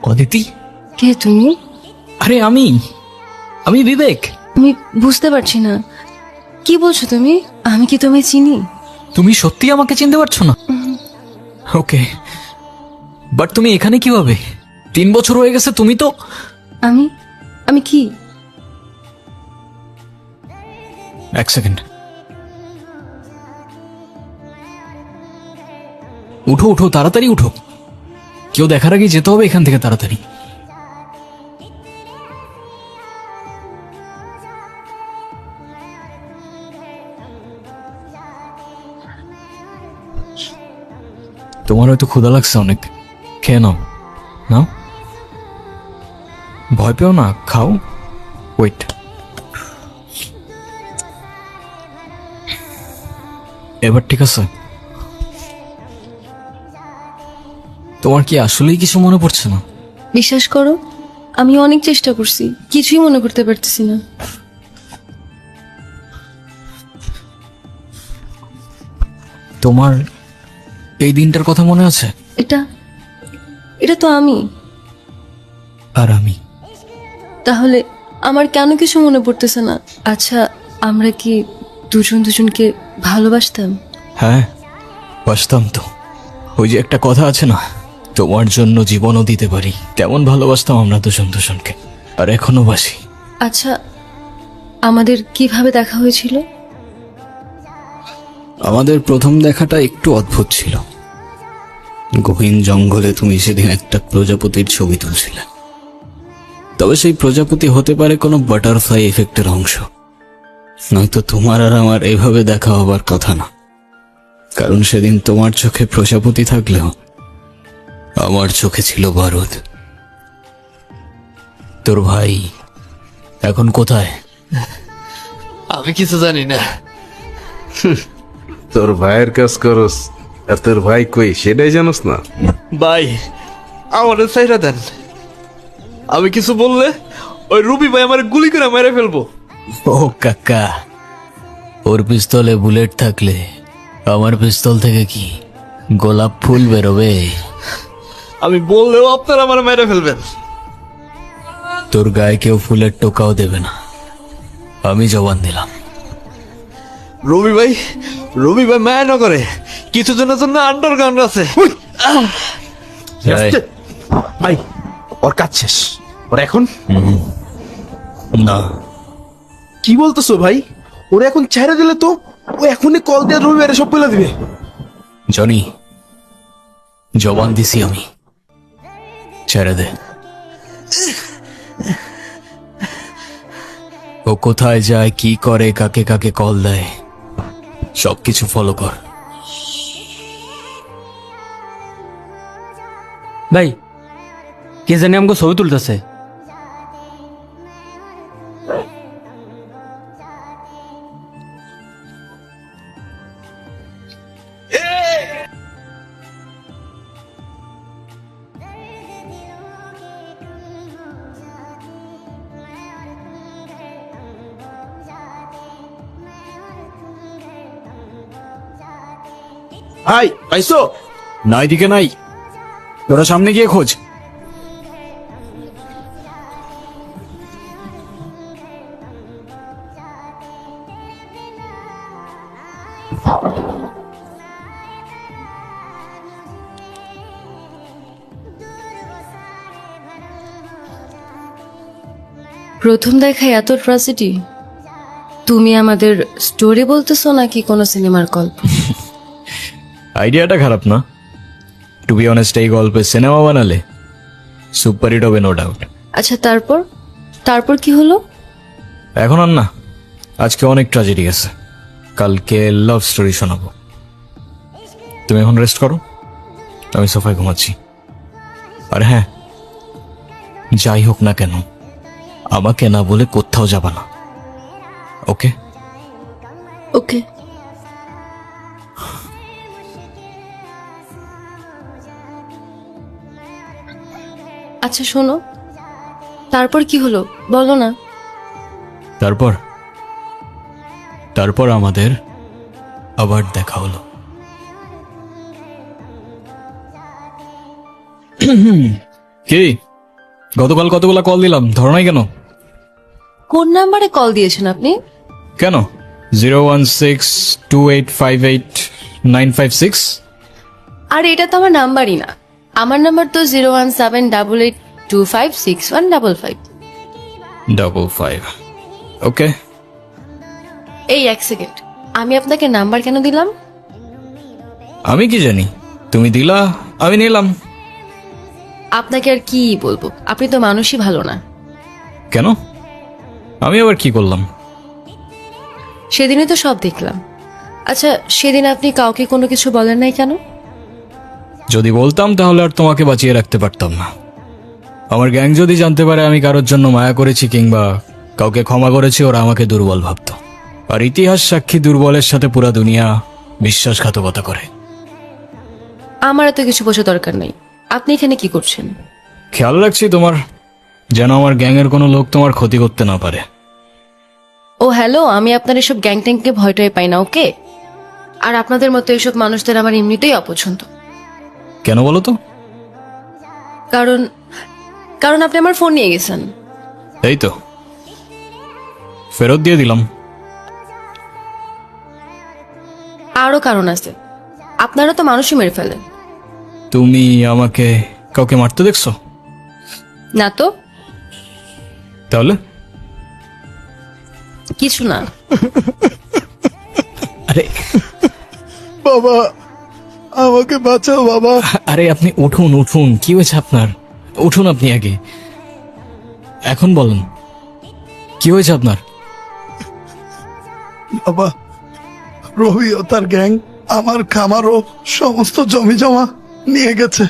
অদিতি, কে তুমি? আরে আমি আমি বিবেক। আমি বুঝতে পারছি না, কি বলছো তুমি? আমি কি তোমায় চিনি? তুমি সত্যি আমাকে চিনতে পারছো না? ওকে, বাট তুমি এখানে কিভাবে? 3 বছর হয়ে গেছে, তুমি তো... আমি আমি কি? এক সেকেন্ড, উঠো উঠো, তাড়াতাড়ি উঠো। কেউ দেখার আগে যেতে হবে এখান থেকে তাড়াতাড়ি। তোমার হয়তো ক্ষুধা লাগছে অনেক, খেয়ে নাও। নাও, ভয় পেও না, খাও। ওয়েট, এবার ঠিক আছে? তোমার কি আসলেই কিছু মনে পড়ছে না? বিশ্বাস করো, আমি অনেক চেষ্টা করছি, কিছুই মনে করতে পারতেছি না। তোমার এই দিনটার কথা মনে আছে? এটা এটা তো আমি। আর আমি? তাহলে আমার কেন কিছু মনে পড়তেছে না? আচ্ছা, আমরা কি দুজন দুজনকে ভালোবাসতাম? হ্যাঁ, বাসতাম তো। ওই যে একটা কথা আছে না, তোমার জন্য জীবনও দিতে পারি, তেমন ভালোবাসতাম আমরা দুজন দুজনকে, আর এখনো বাসি। আচ্ছা, আমাদের কিভাবে দেখা হয়েছিল? আমাদের প্রথম দেখাটা একটু অদ্ভুত ছিল। গহীন জঙ্গলে তুমি সেদিন একটা প্রজাপতির ছবি তুলছিলে। তবে সেই প্রজাপতি হতে পারে কোনো বাটারফ্লাই এফেক্টের অংশ, নয়তো তোমার আর আমার এভাবে দেখা হবার কথা না। কারণ সেদিন তোমার চোখে প্রজাপতি থাকলেও আমার চোখে ছিল বারুদ। তোর ভাই এখন কোথায়? আমি কিছু জানি না। তোর ভাইয়ের কাজ করস, আর তোর ভাই কই সেটাই জানোস না? ভাই, আমার সাইরা দেন। আমি কিছু বললে ওই রুবি ভাই আমার গুলি করে মেরে ফেলবো। ও কাকা, ওর পিস্তলে বুলেট থাকলে আমার পিস্তল থেকে কি গোলাপ ফুল বেরোবে? আমি বললেও আপনারা আমার মেরে ফেলবেন। তোর গায়ে কেউ ফুলের টোকাও দেবে না, আমি জবান দিলাম। রবি ভাই মায়া না করে কিছু জনের জন্য আন্ডারগ্রাউন্ড আছে। এই, ভাই, ওর কাজ শেষ, ওর এখন না, কি বলতেছো ভাই? ওরা এখন ছেড়ে দিলে তো ও এখনই কল দিয়ে রবিবারে সব পেলে দিবে। জনি, জবান দিছি আমি, ছেড়ে দে। ও কোথায় যায়, কি করে, কাকে কাকে কল দেয়, সবকিছু ফলো কর। ভাই, কে জানি আমাকে ছবি তুলতেছে। ভাই পাইছো? না, এদিকে নাই, তোরা সামনে গিয়ে খোঁজ। প্রথম দেখায় এত ট্র্যাজেডি? তুমি আমাদের স্টোরি বলতেছো নাকি কোনো সিনেমার গল্প? আইডিয়াটা খারাপ না, টু বি অনেস্ট। এই গল্পে সিনেমা বানালে সুপার হিট হবে, নো ডাউট। আচ্ছা, তারপর তারপর কি হলো? এখন আর না, আজকে অনেক ট্র্যাজেডি আছে, কালকে লাভ স্টোরি শোনাবো। তুমি এখন রেস্ট করো, আমি সোফায় ঘুমাচ্ছি। আর হ্যাঁ, যাই হোক না কেন আমাকে না বলে কোথাও যাবা না, ওকে? ওকে। আচ্ছা শোনো, তারপর কি হলো বলো না। তারপর তারপর আমাদের আবার দেখা হলো। কি গতকাল কতগুলা কল দিলাম, ধরো নাই কেন? কোন নাম্বারে কল দিয়েছেন আপনি? কেন? 01628589556। আর এটা তো আমার নাম্বারই না। আমার নাম্বার তো 01788256155। 55। ওকে। এই এক সেকেন্ড, আমি আপনাকে নাম্বার কেন দিলাম? আমি কি জানি, তুমি দিলা, আমি নিলাম। আপনাকে আর কি বলবো, আপনি তো মানুষই ভালো না। কেন? আমি আবার কি করলাম? সেদিনই তো সব দেখলাম। আচ্ছা, সেদিন আপনি কাউকে কোনো কিছু বলেন নাই কেন? যদি বলতাম তাহলে আর তোমাকে বাঁচিয়ে রাখতে পারতাম না। আমার গ্যাং যদি জানতে পারে আমি কারোর জন্য মায়া করেছি কিংবা কাউকে ক্ষমা করেছি, ওরা আমাকে দুর্বল ভাবতো। আর ইতিহাস সাক্ষী, দুর্বলের সাথে পুরা দুনিয়া বিশ্বাসঘাতকতা করে। আমার এত কিছু বোঝা দরকার নেই। আপনি এখানে কি করছেন? খেয়াল রাখছি তোমার, যেন আমার গ্যাংয়ের কোনো লোক তোমার ক্ষতি করতে না পারে। ও হ্যালো, আমি আপনার এসব গ্যাং ট্যাংকে ভয়টাই পাই না, ওকে? আর আপনাদের মতো এসব মানুষদের আমার এমনিতেই অপছন্দ। কেন বলো তো? কারণ কারণ আপনি আমার ফোন নিয়ে গেছেন। এই তো, ফেরত দিয়ে দিলাম। আরও কারণ আছে, আপনারা তো মানুষই মেরে ফেলেন। তুমি আমাকে কাউকে মারতে দেখছো? না তো, তাহলে কিছু না। আরে বাবা, আমাকে বাঁচাও বাবা। আরে আপনি উঠুন উঠুন, কি হয়েছে আপনার? উঠুন আপনি আগে, এখন বলুন কি হয়েছে আপনার? বাবা, রবি ও তার গ্যাং আমার খামার ও সমস্ত জমি জমা নিয়ে গেছে।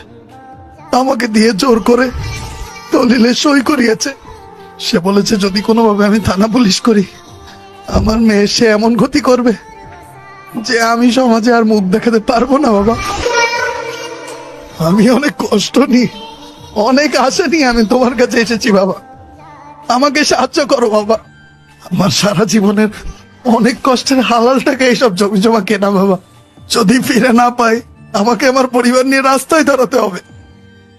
আমাকে দিয়ে জোর করে দলিলে সই করিয়েছে। সে বলেছে যদি কোনোভাবে আমি থানা পুলিশ করি, আমার মেয়ে সে এমন ক্ষতি করবে যে আমি সমাজে আর মুখ দেখাতে পারবো না বাবা। আমি অনেক কষ্ট নিয়ে, অনেক আশা নিয়ে আমি তোমার কাছে এসেছি বাবা। আমাকে সাহায্য করো বাবা। আমার সারা জীবনের অনেক কষ্টের হালাল টাকা এইসব জমি জমা কেনা বাবা। যদি ফিরে না পাই, আমাকে আমার পরিবার নিয়ে রাস্তায় দাঁড়াতে হবে।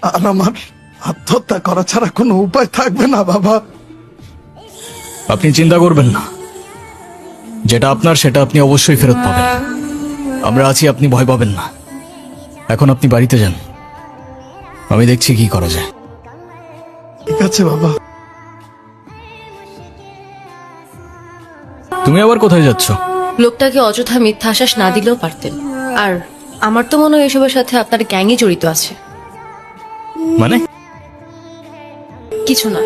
আর আমার আত্মহত্যা করা ছাড়া কোনো উপায় থাকবে না বাবা। আপনি চিন্তা করবেন না, যেটা আপনার সেটা আপনি অবশ্যই ফেরত পাবেন। আমরা আছি, আপনি ভয় পাবেন না। এখন আপনি বাড়িতে যান, আমি দেখছি কি করা যায়। ঠিক আছে বাবা। তুমি আবার কোথায় যাচ্ছ? লোকটাকে অযথা মিথ্যা আশ্বাস না দিলেও পারতেন। আর আমার তো মনে হয় এসবের সাথে আপনার গ্যাংই জড়িত আছে। মানে? কিছু না।